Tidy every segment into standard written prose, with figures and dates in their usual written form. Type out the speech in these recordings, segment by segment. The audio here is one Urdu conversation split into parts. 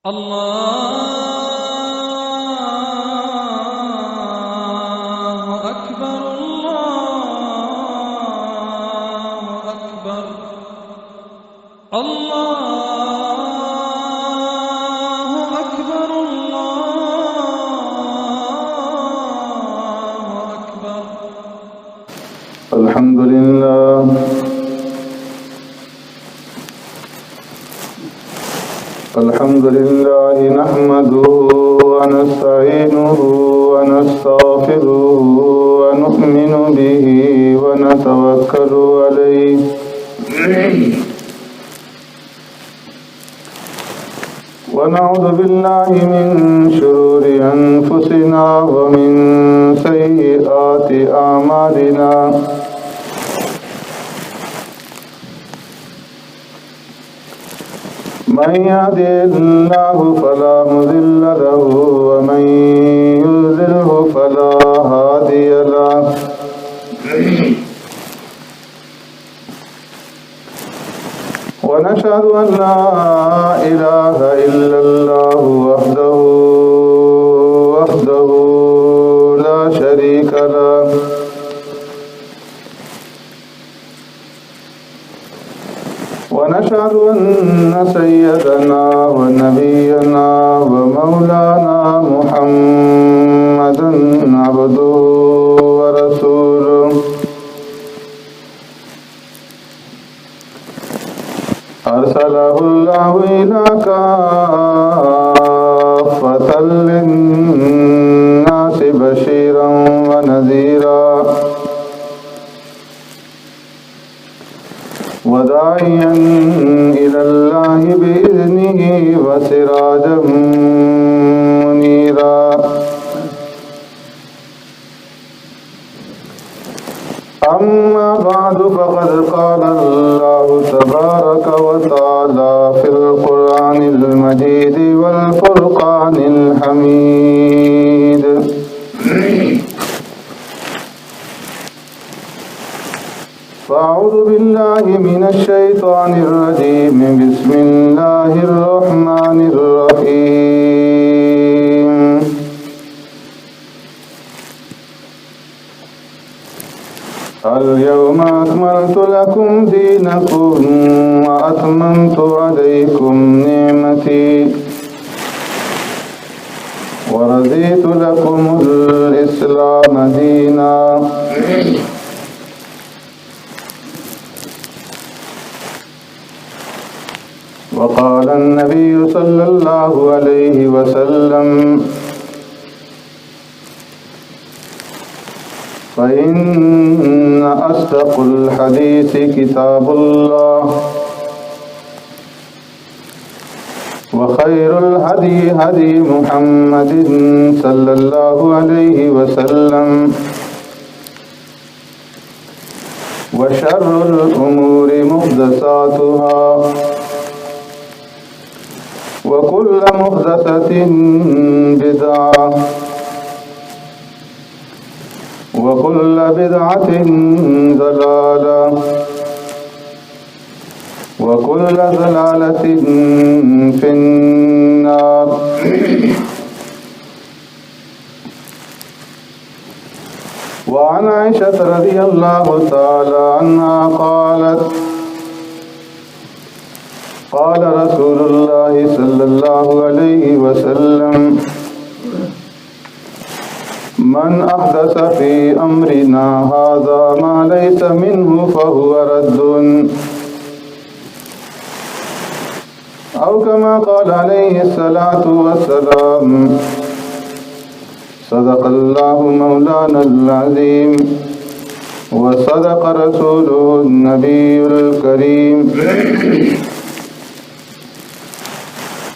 الله أكبر الله أكبر الله أكبر الله أكبر. الحمد لله نحمده ونستعينه ونستغفره ونؤمن به ونتوكل عليه ونعوذ بالله من شرور أنفسنا ومن سيئات أعمالنا من يهده الله فلا مضل له ومن يضلله فلا هادي له ونشهد أن لا إله إلا الله وحده لا شريك له ونشهد أن سيدنا ونبينا ومولانا محمدا عبده ورسوله أرسله الله إلى كافة للناس بشيرا ونذيرا وداعيا إلى الله بإذنه وسراجا منيرا أما بعد فقد قال الله تبارك وتعالى في القرآن المجيد والفرقان الحميد فأعوذ بالله من الشيطان الرجيم بسم الله الرحمن الرحيم اليوم أكملت لكم دينكم وأتممت عليكم نعمتي ورضيت لكم الإسلام دينا وقال النبي صلى الله عليه وسلم فإن أصدق الحديث كتاب الله وخير الهدي هدي محمد صلى الله عليه وسلم وشر الأمور محدثاتها وكل محدثة بدعة وكل بدعة ضلالة وكل ضلالة في النار. وعن عائشة رضي الله تعالى عنها قالت قال رسول الله صلى الله عليه وسلم من أحدث في أمرنا هذا ما ليس منه فهو رد أو كما قال عليه الصلاة والسلام. صدق الله مولانا العظيم وصدق رسوله النبي الكريم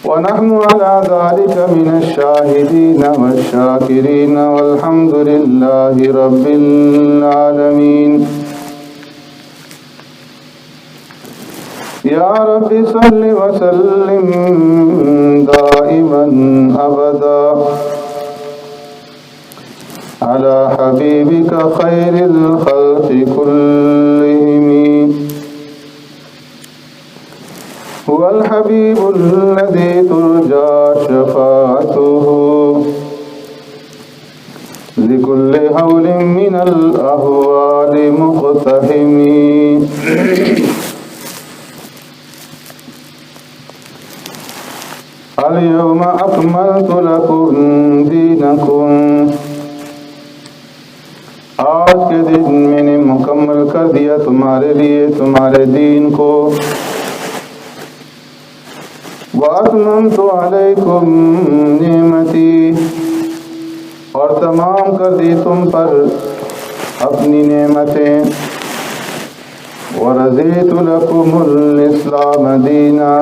ونحن على ذلك من الشاهدين والشاكرين والحمد لله رب العالمين. يا رب صل وسلم دائما أبدا على حبيبك خير الخلق كلهم هو الحبيب الذي ترجى الأهوال مقتحم. اليوم أكملت لكم دينكم. آج کے دن میں نے مکمل کر دیا تمہارے لیے تمہارے دین کو. وَأَتْمَمْتُ عَلَيْكُمْ نِعْمَتِي. اور تمام کر دی تم پر اپنی نعمتیں. وَرَضِيتُ لَكُمُ الْإِسْلَامَ دِينًا.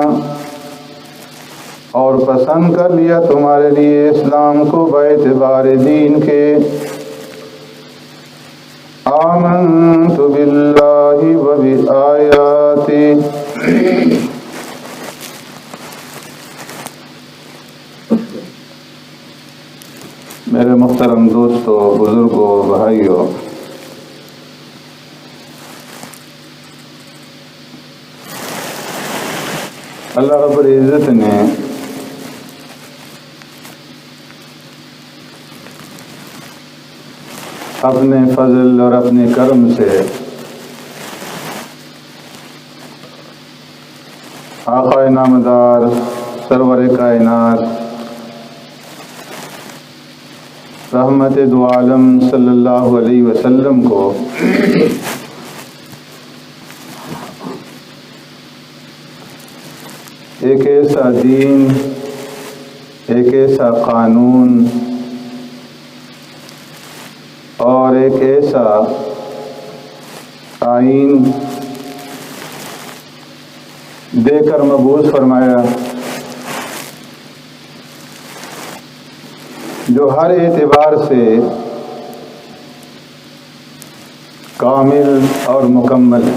اور پسند کر لیا تمہارے لیے اسلام کو باعتبار دین کے. آمنت باللہ وبآیاتہ. میرے محترم دوستو، بزرگوں، بھائیوں، اللہ رب العزت نے اپنے فضل اور اپنے کرم سے آقا نامدار سرور کائنات رحمت دو عالم صلی اللہ علیہ وسلم کو ایک ایسا دین، ایک ایسا قانون اور ایک ایسا آئین دے کر مبعوث فرمایا جو ہر اعتبار سے کامل اور مکمل ہے.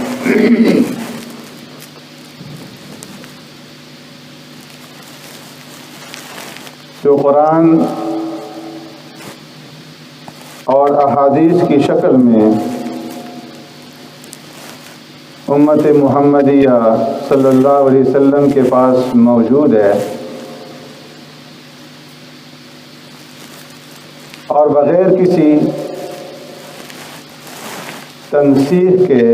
جو قرآن اور احادیث کی شکل میں امت محمدیہ صلی اللہ علیہ وسلم کے پاس موجود ہے، اور بغیر کسی تنسیخ کے،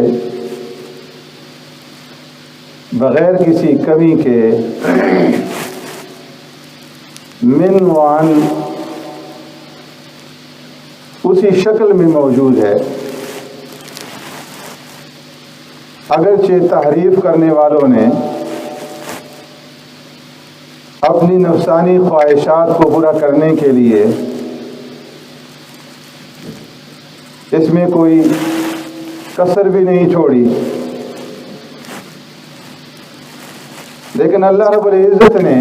بغیر کسی کمی کے من وعن اسی شکل میں موجود ہے. اگرچہ تحریف کرنے والوں نے اپنی نفسانی خواہشات کو پورا کرنے کے لیے اس میں کوئی کسر بھی نہیں چھوڑی، لیکن اللہ رب العزت نے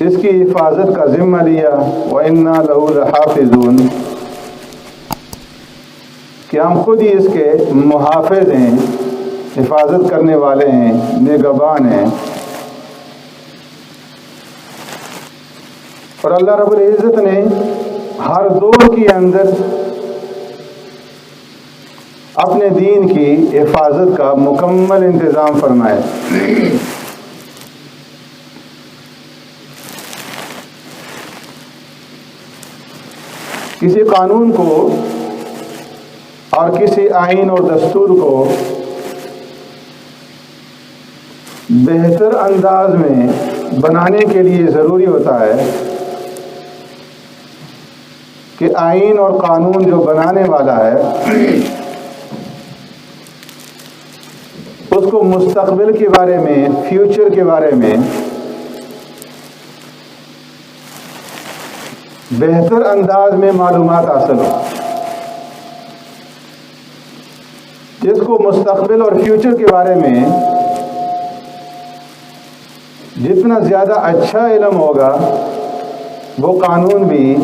اس کی حفاظت کا ذمہ لیا. وَإِنَّا لَهُ لَحَافِظُونَ. کہ ہم خود ہی اس کے محافظ ہیں، حفاظت کرنے والے ہیں، نگہبان ہیں. اور اللہ رب العزت نے ہر دور کے اندر اپنے دین کی حفاظت کا مکمل انتظام فرمایا. کسی قانون کو اور کسی آئین اور دستور کو بہتر انداز میں بنانے کے لیے ضروری ہوتا ہے کہ آئین اور قانون جو بنانے والا ہے اس کو مستقبل کے بارے میں، فیوچر کے بارے میں بہتر انداز میں معلومات حاصل ہو. جس کو مستقبل اور فیوچر کے بارے میں جتنا زیادہ اچھا علم ہوگا وہ قانون بھی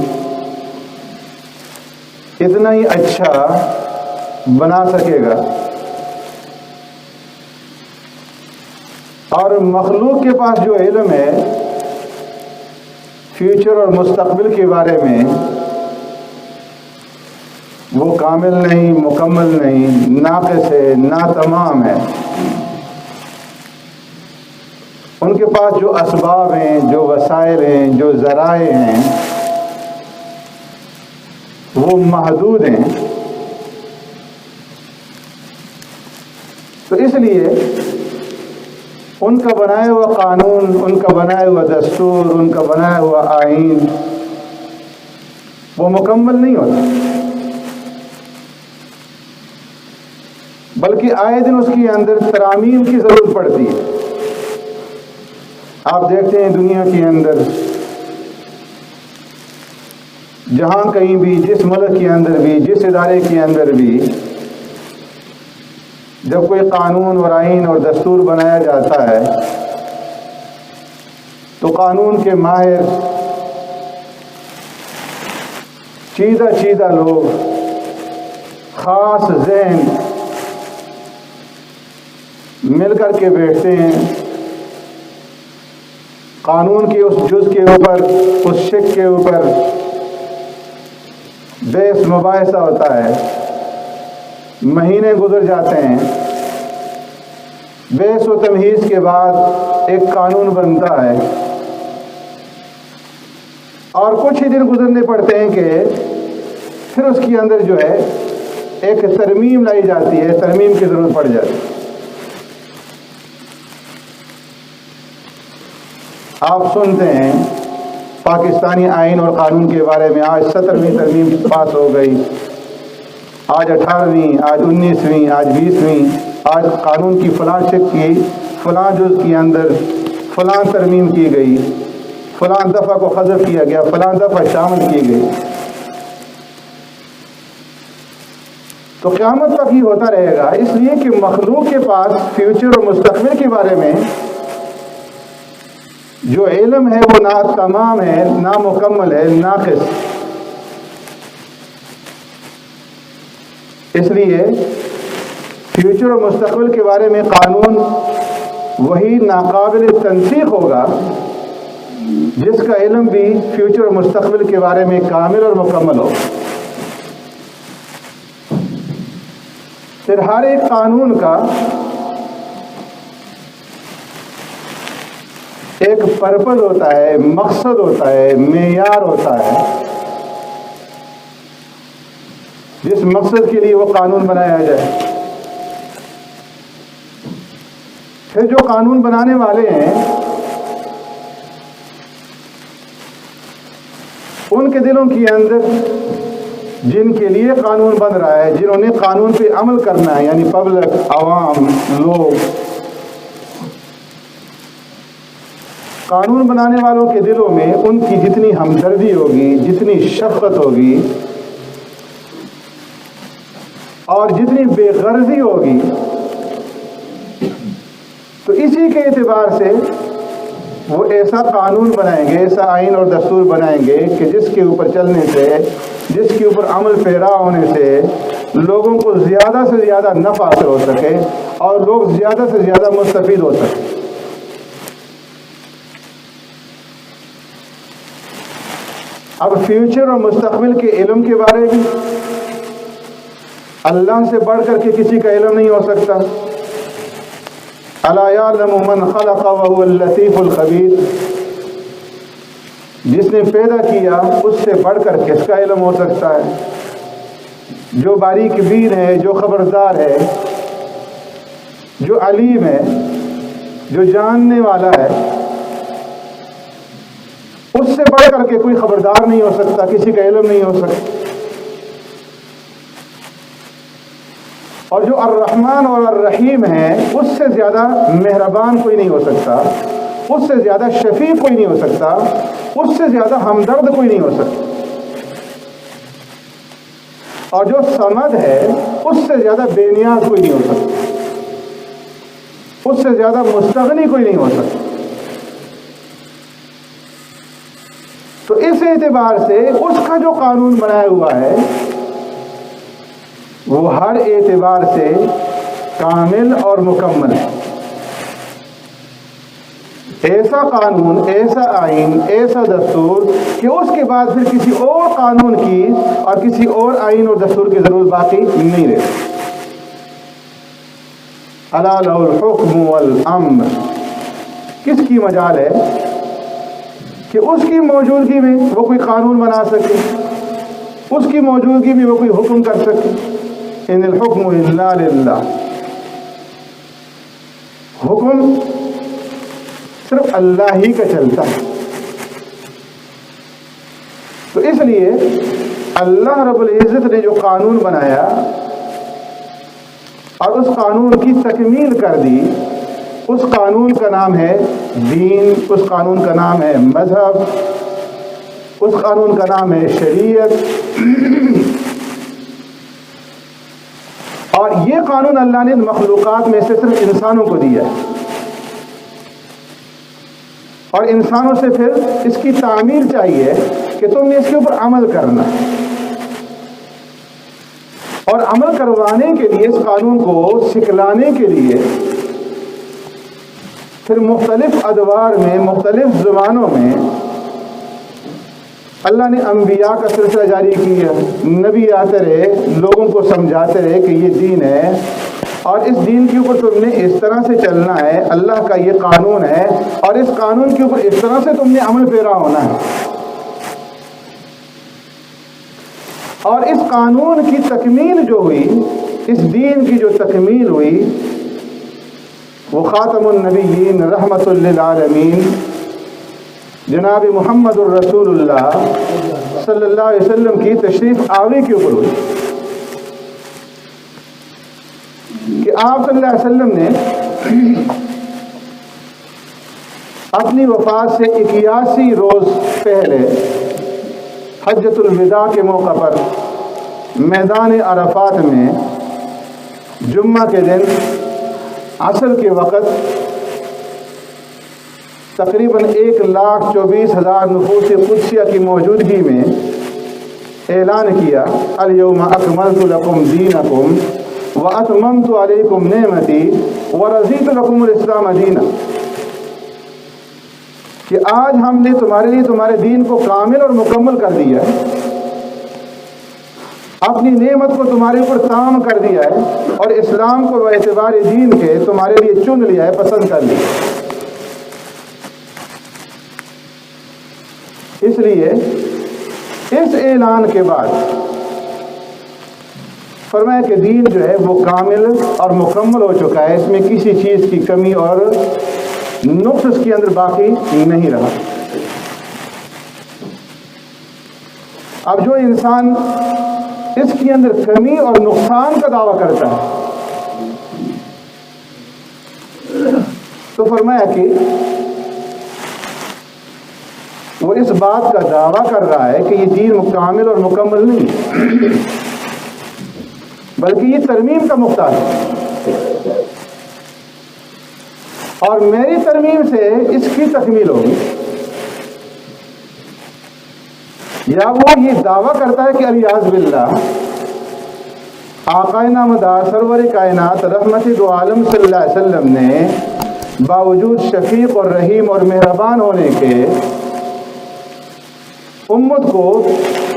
اتنا ہی اچھا بنا سکے گا. اور مخلوق کے پاس جو علم ہے فیوچر اور مستقبل کے بارے میں وہ کامل نہیں، مکمل نہیں، ناقص ہے، ناتمام ہے. ان کے پاس جو اسباب ہیں، جو وسائل ہیں، جو ذرائع ہیں، وہ محدود ہیں. تو اس لیے ان کا بنایا ہوا قانون، ان کا بنایا ہوا دستور، ان کا بنایا ہوا آئین وہ مکمل نہیں ہوتا، بلکہ آئے دن اس کے اندر ترامیم کی ضرورت پڑتی ہے. آپ دیکھتے ہیں دنیا کے اندر جہاں کہیں بھی، جس ملک کے اندر بھی، جس ادارے کے اندر بھی جب کوئی قانون اور آئین اور دستور بنایا جاتا ہے تو قانون کے ماہر چیدہ لوگ خاص ذہن مل کر کے بیٹھتے ہیں، قانون کے اس جز کے اوپر، اس شق کے اوپر بحث مباحثہ ہوتا ہے. مہینے گزر جاتے ہیں، بحث و تمہیز کے بعد ایک قانون بنتا ہے، اور کچھ ہی دن گزرنے پڑتے ہیں کہ پھر اس کے اندر جو ہے ایک ترمیم لائی جاتی ہے، ترمیم کی ضرورت پڑ جاتی ہے. آپ سنتے ہیں پاکستانی آئین اور قانون کے بارے میں آج 17ویں ترمیم پاس ہو گئی، آج 18ویں، آج 19ویں، آج 20ویں، آج قانون کی فلاں شق کی فلاں جز کے اندر فلاں ترمیم کی گئی، فلاں دفعہ کو حذف کیا گیا، فلاں دفعہ شامل کی گئی. تو قیامت تک یہ ہوتا رہے گا، اس لیے کہ مخلوق کے پاس فیوچر اور مستقبل کے بارے میں جو علم ہے وہ نہ تمام ہے، نہ مکمل ہے، ناقص. اس لیے فیوچر اور مستقبل کے بارے میں قانون وہی ناقابل تنسیخ ہوگا جس کا علم بھی فیوچر اور مستقبل کے بارے میں کامل اور مکمل ہو. پھر ہر ایک قانون کا ایک پرپز ہوتا ہے، مقصد ہوتا ہے، معیار ہوتا ہے، جس مقصد کے لیے وہ قانون بنایا جائے. پھر جو قانون بنانے والے ہیں ان کے دلوں کے اندر جن کے لیے قانون بن رہا ہے، جنہوں نے قانون پہ عمل کرنا ہے، یعنی پبلک، عوام، لوگ، قانون بنانے والوں کے دلوں میں ان کی جتنی ہمدردی ہوگی، جتنی شفقت ہوگی اور جتنی بے غرضی ہوگی، تو اسی کے اعتبار سے وہ ایسا قانون بنائیں گے، ایسا آئین اور دستور بنائیں گے کہ جس کے اوپر چلنے سے، جس کے اوپر عمل پیرا ہونے سے لوگوں کو زیادہ سے زیادہ نفع حاصل ہو سکے اور لوگ زیادہ سے زیادہ مستفید ہو سکے. اب فیوچر اور مستقبل کے علم کے بارے میں اللہ سے بڑھ کر کے کسی کا علم نہیں ہو سکتا. الا یعلم من خلق وهو اللطیف الخبیر، جس نے پیدا کیا اس سے بڑھ کر کس کا علم ہو سکتا ہے؟ جو باریک بین ہے، جو خبردار ہے، جو علیم ہے، جو جاننے والا ہے، اس سے بڑھ کر کے کوئی خبردار نہیں ہو سکتا، کسی کا علم نہیں ہو سکتا. اور جو الرحمن اور الرحیم ہے، اس سے زیادہ مہربان کوئی نہیں ہو سکتا، اس سے زیادہ شفیق کوئی نہیں ہو سکتا، اس سے زیادہ ہمدرد کوئی نہیں ہو سکتا. اور جو صمد ہے اس سے زیادہ بے نیاز کوئی نہیں ہو سکتا، اس سے زیادہ مستغنی کوئی نہیں ہو سکتا. تو اس اعتبار سے اس کا جو قانون بنایا ہوا ہے وہ ہر اعتبار سے کامل اور مکمل ہے. ایسا قانون، ایسا آئین، ایسا دستور کہ اس کے بعد پھر کسی اور قانون کی اور کسی اور آئین اور دستور کی ضرورت باقی نہیں رہتی. الا لہ الحکم والامر، کس کی مجال ہے کہ اس کی موجودگی میں وہ کوئی قانون بنا سکے، اس کی موجودگی میں وہ کوئی حکم کر سکے؟ ان الحکم الا للہ، حکم صرف اللہ ہی کا چلتا ہے۔ تو اس لیے اللہ رب العزت نے جو قانون بنایا اور اس قانون کی تکمیل کر دی، اس قانون کا نام ہے دین، اس قانون کا نام ہے مذہب، اس قانون کا نام ہے شریعت۔ اور یہ قانون اللہ نے مخلوقات میں سے صرف انسانوں کو دیا ہے، اور انسانوں سے پھر اس کی تعمیل چاہیے کہ تم نے اس کے اوپر عمل کرنا، اور عمل کروانے کے لیے، اس قانون کو سکھلانے کے لیے پھر مختلف ادوار میں، مختلف زمانوں میں اللہ نے انبیاء کا سلسلہ جاری کیا۔ نبی آتے رہے، لوگوں کو سمجھاتے رہے کہ یہ دین ہے، اور اس دین کے اوپر تم نے اس طرح سے چلنا ہے، اللہ کا یہ قانون ہے، اور اس قانون کے اوپر اس طرح سے تم نے عمل پیرا ہونا ہے۔ اور اس قانون کی تکمیل جو ہوئی، اس دین کی جو تکمیل ہوئی، وہ خاتم النبیین رحمت للعالمین جناب محمد الرسول اللہ صلی اللہ علیہ وسلم کی تشریف آوری کے اوپر ہوئی کہ آپ صلی اللہ علیہ وسلم نے اپنی وفات سے 81 روز پہلے حجۃ الوداع کے موقع پر میدان عرفات میں جمعہ کے دن عصر کے وقت تقریباً 1,24,000 نفوس قدسیہ کی موجودگی میں اعلان کیا، الیوم اکملت لکم دینکم واتممت علیکم نعمتی ورضیت لکم الاسلام دینا، کہ آج ہم نے تمہارے لیے تمہارے دین کو کامل اور مکمل کر دیا ہے، اپنی نعمت کو تمہارے اوپر تام کر دیا ہے، اور اسلام کو باعتبار دین کے تمہارے لیے چن لیا ہے، پسند کر لیا۔ اس لیے اس اعلان کے بعد فرمایا کہ دین جو ہے وہ کامل اور مکمل ہو چکا ہے، اس میں کسی چیز کی کمی اور نقص اس کے اندر باقی نہیں رہا۔ اب جو انسان اس کے اندر کمی اور نقصان کا دعویٰ کرتا ہے تو فرمایا کہ وہ اس بات کا دعویٰ کر رہا ہے کہ یہ دین کامل اور مکمل نہیں، بلکہ یہ ترمیم کا محتاج ہے، اور میری ترمیم سے اس کی تکمیل ہوگی۔ یا وہ یہ دعویٰ کرتا ہے کہ الیاذ باللہ آقائے نامدار سرور کائنات رحمت دو عالم صلی اللہ علیہ وسلم نے باوجود شفیق اور رحیم اور مہربان ہونے کے امت کو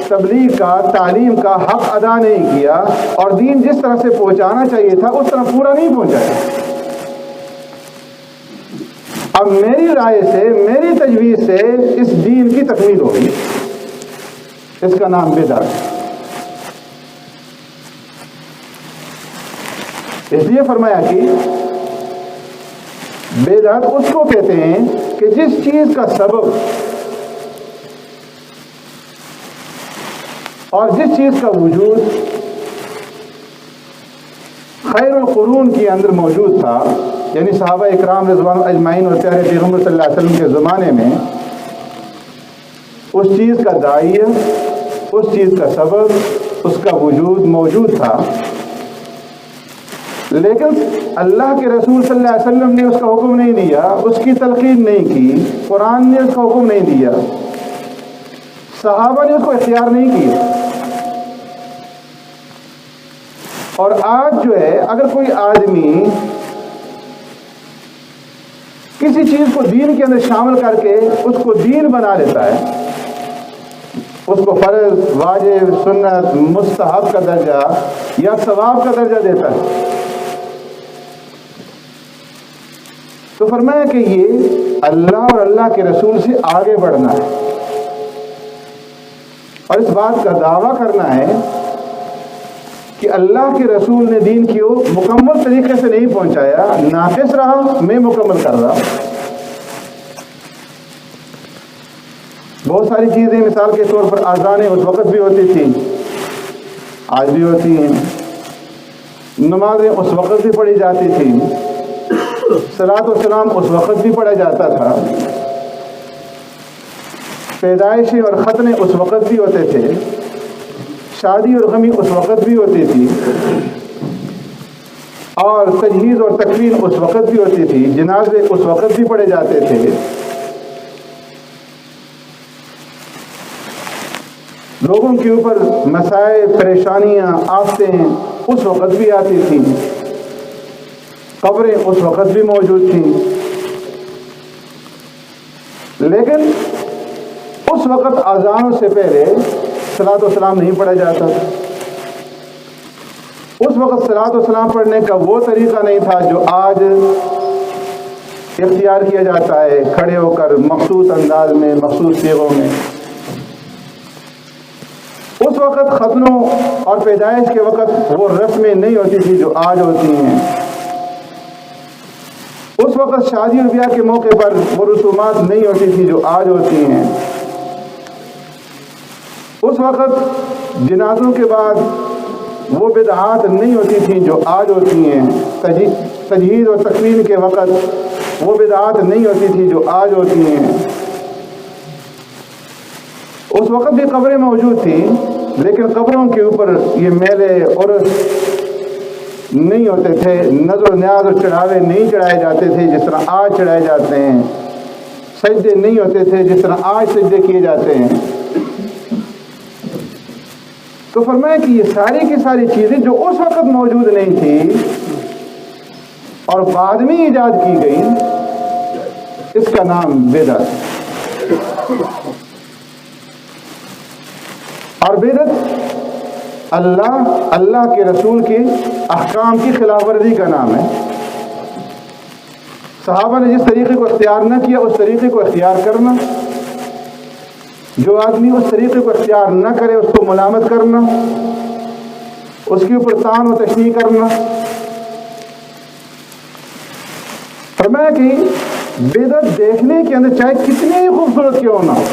تبلیغ کا، تعلیم کا حق ادا نہیں کیا، اور دین جس طرح سے پہنچانا چاہیے تھا اس طرح پورا نہیں پہنچایا۔ اب میری رائے سے، میری تجویز سے اس دین کی تکمیل ہوگی، اس کا نام بدعت ہے۔ اس لیے فرمایا کہ بدعت اس کو کہتے ہیں کہ جس چیز کا سبب اور جس چیز کا وجود خیر القرون کے اندر موجود تھا، یعنی صحابہ اکرام رضوان اجمعین اور پیارے پیغمبر صلی اللہ علیہ وسلم کے زمانے میں، اس چیز کا داعیہ، اس چیز کا سبب، اس کا وجود موجود تھا، لیکن اللہ کے رسول صلی اللہ علیہ وسلم نے اس کا حکم نہیں دیا، اس کی تلقین نہیں کی، قرآن نے اس کا حکم نہیں دیا، صحابہ نے اس کو اختیار نہیں کیا۔ اور آج جو ہے اگر کوئی آدمی کسی چیز کو دین کے اندر شامل کر کے اس کو دین بنا لیتا ہے، اس کو فرض، واجب، سنت، مستحب کا درجہ یا ثواب کا درجہ دیتا ہے، تو فرمایا کہ یہ اللہ اور اللہ کے رسول سے آگے بڑھنا ہے، اور اس بات کا دعویٰ کرنا ہے کہ اللہ کے رسول نے دین کی مکمل طریقے سے نہیں پہنچایا، ناقص رہا، میں مکمل کر رہا۔ بہت ساری چیزیں مثال کے طور پر اذانیں اس وقت بھی ہوتی تھی، آج بھی ہوتی ہیں، نمازیں اس وقت بھی پڑھی جاتی تھی، صلاۃ و سلام اس وقت بھی پڑھا جاتا تھا، پیدائشیں اور ختنے اس وقت بھی ہوتے تھے، شادی اور غمی اس وقت بھی ہوتی تھی، اور تجہیز اور تکفین اس وقت بھی ہوتی تھی، جنازے اس وقت بھی پڑھے جاتے تھے۔ لوگوں کے اوپر مسائل، پریشانیاں، آفتیں اس وقت بھی آتی تھیں، قبریں اس وقت بھی موجود تھیں، لیکن اس وقت اذانوں سے پہلے صلاۃ و سلام نہیں پڑھا جاتا تھا۔ اس وقت صلاۃ و سلام پڑھنے کا وہ طریقہ نہیں تھا جو آج اختیار کیا جاتا ہے، کھڑے ہو کر مخصوص انداز میں، مخصوص صیغوں میں۔ اس وقت ختنوں اور پیدائش کے وقت وہ رسمیں نہیں ہوتی تھی جو آج ہوتی ہیں۔ اس وقت شادی اور بیاہ کے موقع پر وہ رسومات نہیں ہوتی تھی جو آج ہوتی ہیں۔ اس وقت جنازوں کے بعد وہ بدعات نہیں ہوتی تھیں جو آج ہوتی ہیں۔ تجہیز اور تکفین کے وقت وہ بدعات نہیں ہوتی تھی جو آج ہوتی ہیں۔ اس وقت بھی قبریں موجود تھیں، لیکن قبروں کے اوپر یہ میلے عرس نہیں ہوتے تھے، نذر و نیاز اور چڑھاوے نہیں چڑھائے جاتے تھے جس طرح آج چڑھائے جاتے ہیں، سجدے نہیں ہوتے تھے جس طرح آج سجدے کیے جاتے ہیں۔ تو فرمایا کہ یہ ساری کی ساری چیزیں جو اس وقت موجود نہیں تھی اور بعد میں ایجاد کی گئی، اس کا نام بدعت۔ اور بدعت اللہ کے رسول کے احکام کی خلاف ورزی کا نام ہے۔ صحابہ نے جس طریقے کو اختیار نہ کیا اس طریقے کو اختیار کرنا، جو آدمی اس طریقے کو اختیار نہ کرے اس کو ملامت کرنا، اس کے اوپر طعن و تشنیع کرنا۔ فرمایا کہ بدعت دیکھنے کے اندر چاہے کتنی ہی خوبصورت کیوں نہ ہو،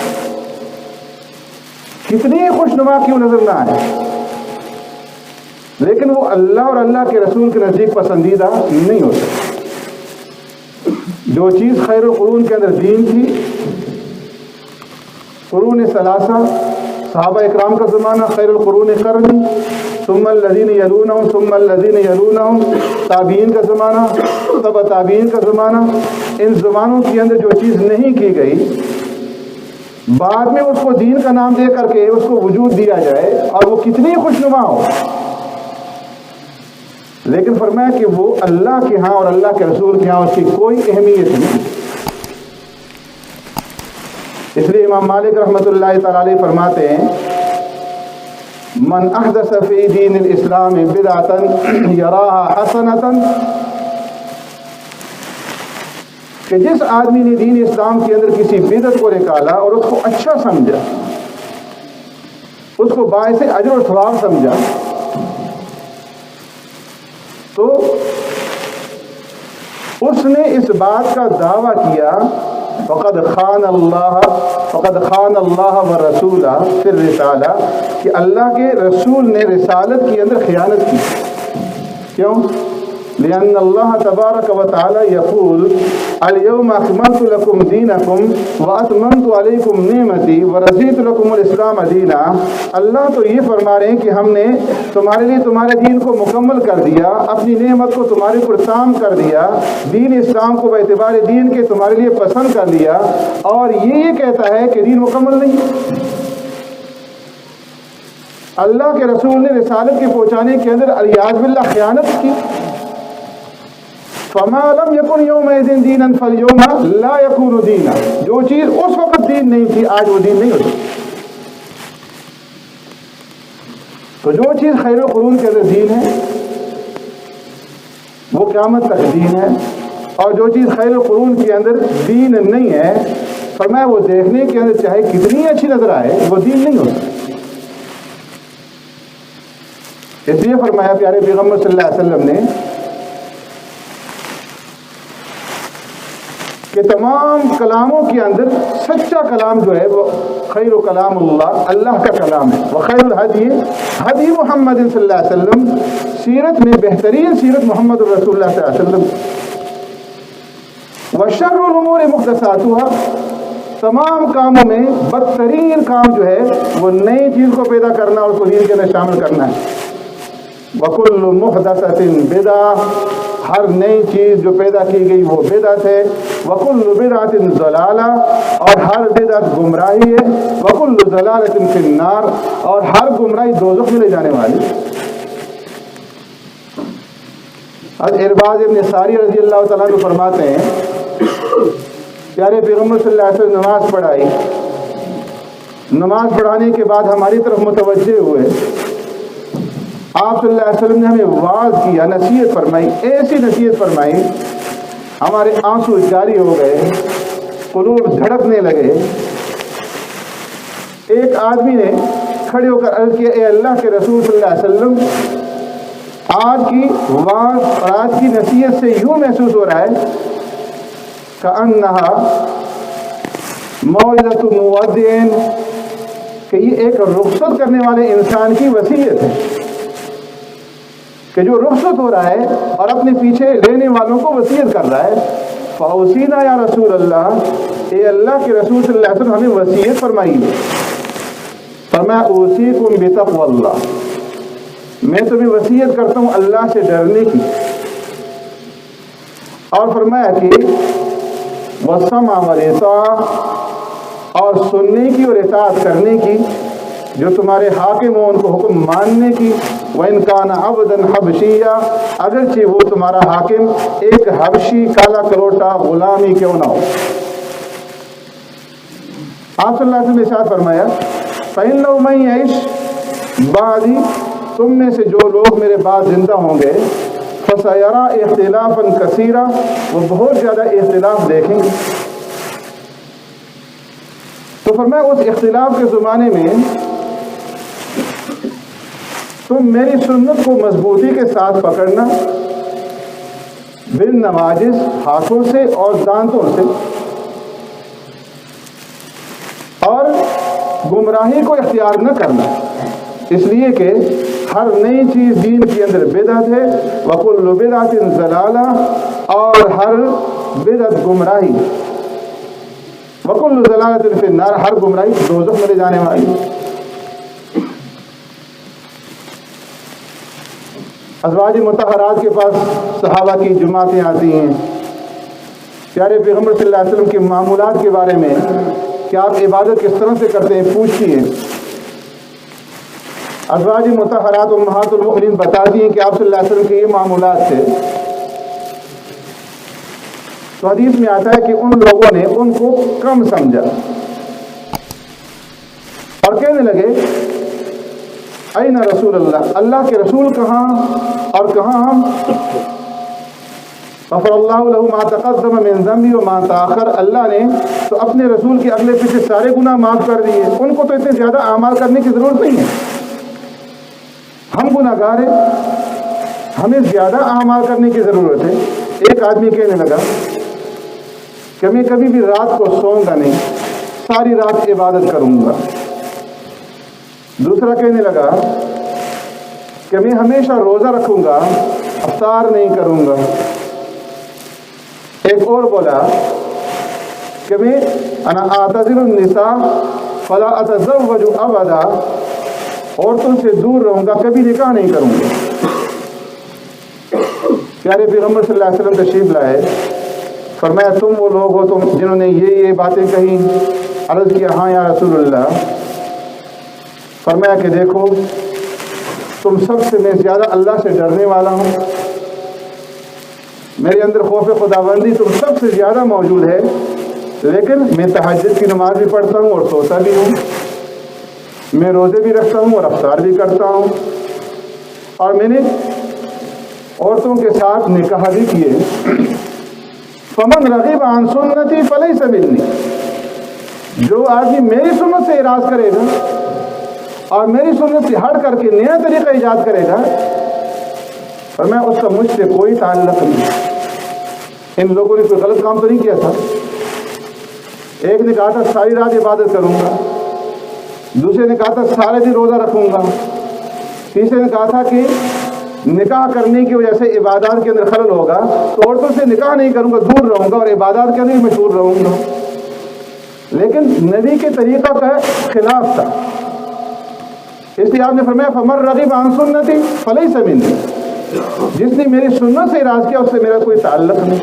کتنی ہی خوش نما کیوں نظر نہ آئے، لیکن وہ اللہ اور اللہ کے رسول کے نزدیک پسندیدہ نہیں ہو سکتی۔ جو چیز خیر القرون کے اندر دین تھی، قرون ثلاثہ، صحابہ اکرام کا زمانہ، خیر القرون قرنی، ثم الذین یلونہم ثم الذین یلونہم، تابعین کا زمانہ، تبع تابعین کا زمانہ، ان زمانوں کے اندر جو چیز نہیں کی گئی، بعد میں اس کو دین کا نام دے کر کے اس کو وجود دیا جائے اور وہ کتنی خوشنما ہو، لیکن فرمایا کہ وہ اللہ کے ہاں اور اللہ کے رسول کے ہاں اس کی کوئی اہمیت نہیں۔ اس لیے امام مالک رحمۃ اللہ تعالی علیہ فرماتے ہیں، من احدث فی دین الاسلام بدعۃ یراها حسنۃ، کہ جس آدمی نے دین اسلام کے اندر کسی بدعت کو نکالا اور اس کو اچھا سمجھا، اس کو باعث اجر و ثواب سمجھا، تو اس نے اس بات کا دعویٰ کیا فقد خان اللہ ورسولہ فی الرسالہ، کہ اللہ کے رسول نے رسالت کے اندر خیانت کی۔ کیوں؟ لأن اللہ تبارک و تعالی یقول اليوم اکملت لکم دینکم واتممت علیکم نعمتی ورضیت لکم الاسلام دینا۔ اللہ تو یہ فرما رہے ہیں کہ ہم نے تمہارے لیے تمہارے دین کو مکمل کر دیا، اپنی نعمت کو تمہارے اوپر تام کر دیا، دین اسلام کو باعتبار دین کے تمہارے لیے پسند کر لیا، اور یہ کہتا ہے کہ دین مکمل نہیں۔ اللہ کے رسول نے رسالت کے پہنچانے کے اندر الیاذ باللہ خیانت کی۔ فما لم یکن یومئذ دینا فالیوم لا یکون دینا، جو چیز اس وقت دین نہیں تھی آج وہ دین نہیں ہوتی۔ تو جو چیز خیر القرون کے اندر دین ہے وہ قیامت تک دین ہے، اور جو چیز خیر القرون کے اندر دین نہیں ہے، فرمایا وہ دیکھنے کے اندر چاہے کتنی اچھی نظر آئے وہ دین نہیں ہوتی۔ اس لیے فرمایا پیارے پیغمبر صلی اللہ علیہ وسلم نے کہ تمام کلاموں کے اندر سچا کلام جو ہے وہ خیر کلام اللہ کا کلام ہے، وخیر الحدی حدی محمد صلی اللہ علیہ وسلم، سیرت میں بہترین سیرت محمد رسول اللہ صلی اللہ علیہ وسلم، وشر الامور محدثاتها، تمام کاموں میں بدترین کام جو ہے وہ نئی چیز کو پیدا کرنا اور اس کو دین کے اندر شامل کرنا ہے، وکل محدثۃ بدعہ، ہر نئی چیز جو پیدا کی گئی وہ بدعت ہے، وکل بدعۃ ضلالہ، اور ہر بدعت گمراہی ہے، وکل ضلالۃ فی النار، اور ہر گمراہی دوزخ میں لے جانے والی۔ حضرت ارباز ابن ساری رضی اللہ تعالیٰ عنہ فرماتے ہیں پیارے پیغمبر صلی اللہ علیہ وسلم نماز پڑھائی، نماز پڑھانے کے بعد ہماری طرف متوجہ ہوئے، آپ صلی اللہ علیہ وسلم نے ہمیں واعظ کیا، نصیحت فرمائی، ایسی نصیحت فرمائی ہمارے آنسو جاری ہو گئے، قلوب دھڑکنے لگے۔ ایک آدمی نے کھڑے ہو کر عرض کیا، اے اللہ کے رسول صلی اللہ علیہ وسلم، آج کی واعظ اور آج کی نصیحت سے یوں محسوس ہو رہا ہے کأنہا موعظۃ مودع، کہ یہ ایک رخصت کرنے والے انسان کی وصیت ہے، کہ جو رخصت ہو رہا ہے اور اپنے پیچھے لینے والوں کو وصیت کر رہا ہے۔ فاوصینا یا رسول اللہ، اے اللہ کے رسول صلی اللہ علیہ وسلم ہمیں وصیت فرمائیے۔ فرمایا اوصیکم بتقوی اللہ، میں تمہیں وصیت کرتا ہوں اللہ سے ڈرنے کی، اور فرمایا کہ والسمع والاطاعہ، اور سننے کی اور اطاعت کرنے کی، جو تمہارے حاکم ہو ان کو حکم ماننے کی، وَإِنْ كَانَ عَبْدًا حَبْشِيًّا، اگرچہ وہ تمہارا حاکم ایک حبشی کالا کلوٹا غلامی کیوں نہ ہو۔ آپ صلی اللہ علیہ وسلم نے ارشاد فرمایا فَإِنَّهُ مَن يَعِشْ بَعْدِي، تم میں سے جو لوگ میرے بعد زندہ ہوں گے، فَسَيَرَىٰ اخْتِلَافًا كَثِيرًا، وہ بہت زیادہ اختلاف دیکھیں گے۔ تو فرمایا اس اختلاف کے زمانے میں تم میری سنت کو مضبوطی کے ساتھ پکڑنا، بالنواجذ، ہاتھوں سے اور دانتوں سے، اور گمراہی کو اختیار نہ کرنا، اس لیے کہ ہر نئی چیز دین کے اندر بدعت ہے، وَكُلُّ بِدْعَةٍ ضَلَالَةٍ، اور ہر بدعت گمراہی، وَكُلُّ ضَلَالَةٍ فِي النَّارِ، ہر گمراہی دوزخ میں لے جانے والی۔ ازواج مطہرات کے پاس صحابہ کی جماعتیں آتی ہیں، پیارے پیغمبر صلی اللہ علیہ وسلم کے معمولات کے بارے میں کہ آپ عبادت کس طرح سے کرتے ہیں پوچھتی ہیں۔ ازواج مطہرات امہات المؤمنین بتاتی ہیں کہ آپ صلی اللہ علیہ وسلم کے یہ معمولات تھے۔ تو حدیث میں آتا ہے کہ ان لوگوں نے ان کو کم سمجھا اور کہنے لگے این رسول اللہ، اللہ کے رسول کہاں اور کہاں ہم؟ غفر اللہ له ما تقدم من ذنبی وما تاخر، اللہ نے تو اپنے رسول کے اگلے پیچھے سارے گناہ معاف کر دیے، ان کو تو اتنے زیادہ اعمال کرنے کی ضرورت نہیں ہے، ہم گناہ گار ہیں، ہمیں زیادہ اعمال کرنے کی ضرورت ہے۔ ایک آدمی کہنے لگا کہ میں کبھی بھی رات کو سوؤں گا نہیں، ساری رات عبادت کروں گا۔ دوسرا کہنے لگا کہ میں ہمیشہ روزہ رکھوں گا، افطار نہیں کروں گا۔ ایک اور بولا کہ میں انا اعتذر النساء فلا اتزوج ابدا، عورتوں سے دور رہوں گا، کبھی نکاح نہیں کروں گا۔ پیارے پیغمبر صلی اللہ علیہ وسلم تشریف لائے، فرمایا تم وہ لوگ ہو تم جنہوں نے یہ باتیں کہیں؟ عرض کیا ہاں یا رسول اللہ۔ فرمایا کہ دیکھو تم سب سے میں زیادہ اللہ سے ڈرنے والا ہوں، میرے اندر خوف خداوندی تم سب سے زیادہ موجود ہے، لیکن میں تہجد کی نماز بھی پڑھتا ہوں اور سوتا بھی ہوں، میں روزے بھی رکھتا ہوں اور افطار بھی کرتا ہوں، اور میں نے عورتوں کے ساتھ نکاح بھی کیے۔ فمن رغب عن سنتی فلیس منی، جو آدمی میری سنت سے اعراض کرے گا اور میری سنت سے ہٹ کر کے نیا طریقہ ایجاد کرے گا، فرمایا اس کا مجھ سے کوئی تعلق نہیں۔ ان لوگوں نے کوئی غلط کام تو نہیں کیا تھا۔ ایک نے کہا تھا ساری رات عبادت کروں گا، دوسرے نے کہا تھا سارے دن روزہ رکھوں گا، تیسرے نے کہا تھا کہ نکاح کرنے کی وجہ سے عبادات کے اندر خلل ہوگا تو عورتوں سے نکاح نہیں کروں گا، دور رہوں گا اور عبادات کے اندر مشغول رہوں گا۔ لیکن نبی کے طریقہ کا خلاف تھا، اس لیے آپ نے فرمایا فمن رغب عن سنتی فلیس منی، جس نے میری سنت سے اراض کیا اس سے میرا کوئی تعلق نہیں۔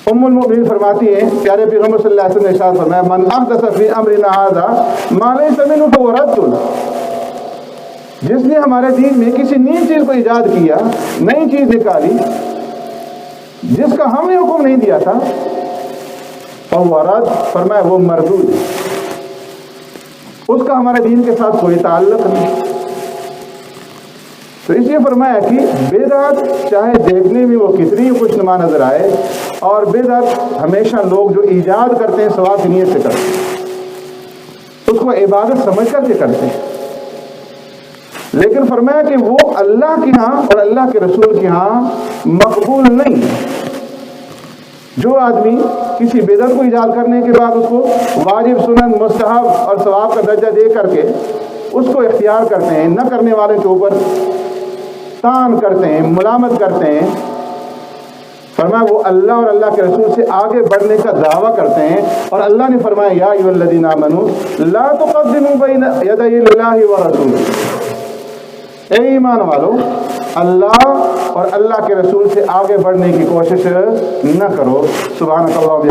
ام المؤمنین فرماتی ہیں پیارے پیغمبر صلی اللہ علیہ وسلم نے ارشاد فرمایا من احدث فی امرنا ھذا ما لیس منہ فہو رد، جس نے ہمارے دین میں کسی نئی چیز کو ایجاد کیا، نئی چیز نکالی جس کا ہم نے حکم نہیں دیا تھا، فہو رد، فرمایا وہ مردود، اس کا ہمارے دین کے ساتھ کوئی تعلق نہیں۔ تو اس لیے فرمایا کہ بدعت چاہے دیکھنے میں وہ کتنی خوش نما نظر آئے، اور بدعت ہمیشہ لوگ جو ایجاد کرتے ہیں ثواب کی نیت سے کرتے ہیں، اس کو عبادت سمجھ کر کے کرتے ہیں، لیکن فرمایا کہ وہ اللہ کے ہاں اور اللہ کے رسول کے ہاں مقبول نہیں ہے۔ جو آدمی کسی بدعت کو ایجاد کرنے کے بعد اس کو واجب، سنن، مستحب اور ثواب کا درجہ دے کر کے اس کو اختیار کرتے ہیں، نہ کرنے والے کے اوپر تان کرتے ہیں، ملامت کرتے ہیں، فرمایا وہ اللہ اور اللہ کے رسول سے آگے بڑھنے کا دعویٰ کرتے ہیں۔ اور اللہ نے فرمایا یا ایھا الذین آمنوا لا تقدموا بین یدی اللہ ورسولہ، اے ایمان والو اللہ اور اللہ کے رسول سے آگے بڑھنے کی کوشش نہ کرو۔ سبحانک اللہم